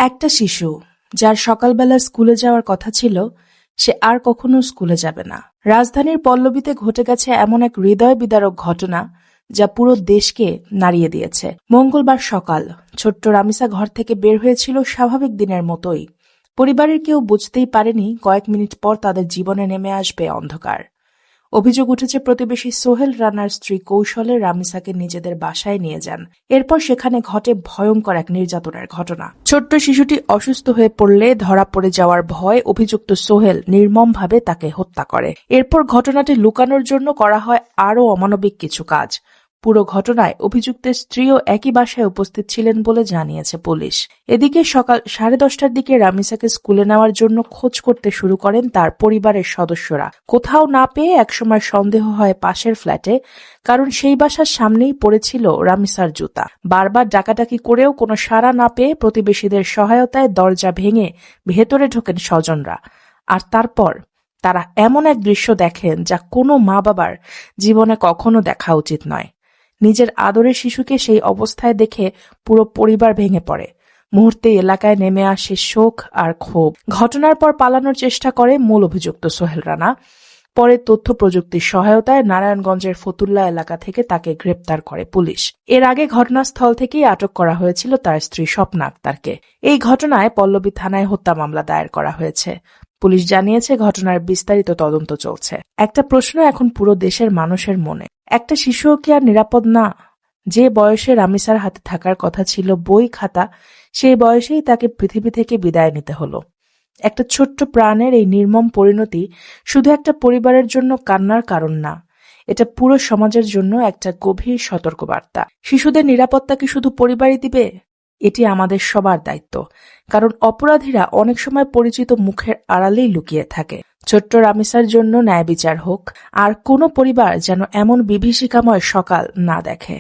একটা শিশু যার সকালবেলা স্কুলে যাওয়ার কথা ছিল, সে আর কখনো স্কুলে যাবে না। রাজধানীর পল্লবীতে ঘটে গেছে এমন এক হৃদয় বিদারক ঘটনা যা পুরো দেশকে নাড়িয়ে দিয়েছে। মঙ্গলবার সকাল ছোট্ট রামিসা ঘর থেকে বের হয়েছিল স্বাভাবিক দিনের মতোই। পরিবারের কেউ বুঝতেই পারেনি কয়েক মিনিট পর তাদের জীবনে নেমে আসবে অন্ধকার। অভিযোগ উঠেছে প্রতিবেশী সোহেল রানার স্ত্রী কৌশলে রামিসাকে নিজেদের বাসায় নিয়ে যান। এরপর সেখানে ঘটে ভয়ঙ্কর এক নির্যাতনের ঘটনা। ছোট্ট শিশুটি অসুস্থ হয়ে পড়লে ধরা পড়ে যাওয়ার ভয় অভিযুক্ত সোহেল নির্মমভাবে তাকে হত্যা করে। এরপর ঘটনাটি লুকানোর জন্য করা হয় আরও অমানবিক কিছু কাজ। পুরো ঘটনায় অভিযুক্তের স্ত্রীও একই বাসায় উপস্থিত ছিলেন বলে জানিয়েছে পুলিশ। এদিকে সকাল 10:30টার দিকে রামিসাকে স্কুলে নেওয়ার জন্য খোঁজ করতে শুরু করেন তার পরিবারের সদস্যরা। কোথাও না পেয়ে একসময় সন্দেহ হয় পাশের ফ্ল্যাটে, কারণ সেই বাসার সামনেই পড়েছিল রামিসার জুতা। বারবার ডাকাডাকি করেও কোনো সাড়া না পেয়ে প্রতিবেশীদের সহায়তায় দরজা ভেঙে ভেতরে ঢোকেন স্বজনরা। আর তারপর তারা এমন এক দৃশ্য দেখেন যা কোনো মা বাবার জীবনে কখনো দেখা উচিত নয়। নিজের আদরের শিশুকে সেই অবস্থায় দেখে পুরো পরিবার ভেঙে পড়ে। মুহূর্তে এলাকায় নেমে আসে শোক আর ক্ষোভ। ঘটনার পর পালানোর চেষ্টা করে মূল অভিযুক্ত সোহেল রানা। পরে তথ্য প্রযুক্তির সহায়তায় নারায়ণগঞ্জের ফতুল্লা এলাকা থেকে তাকে গ্রেপ্তার করে পুলিশ। এর আগে ঘটনাস্থল থেকেই আটক করা হয়েছিল তার স্ত্রী স্বপ্না আক্তারকে। এই ঘটনায় পল্লবী থানায় হত্যা মামলা দায়ের করা হয়েছে। পুলিশ জানিয়েছে ঘটনার বিস্তারিত তদন্ত চলছে। একটা প্রশ্ন এখন পুরো দেশের মানুষের মনে, একটা শিশুও কি আর নিরাপদ না? যে বয়সে রামিসার হাতে থাকার কথা ছিল বই খাতা, সেই বয়সেই তাকে পৃথিবী থেকে বিদায় নিতে হলো। একটা ছোট্ট প্রাণের এই নির্মম পরিণতি শুধু একটা পরিবারের জন্য কান্নার কারণ না, এটা পুরো সমাজের জন্য একটা গভীর সতর্কবার্তা। শিশুদের নিরাপত্তা কি শুধু পরিবারই দিবে? এটি আমাদের সবার দায়িত্ব, কারণ অপরাধীরা অনেক সময় পরিচিত মুখের আড়ালেই লুকিয়ে থাকে। ছোট্ট রামিসার জন্য ন্যায় বিচার হোক, আর কোনো পরিবার যেন এমন বিভীষিকাময় সকাল না দেখে।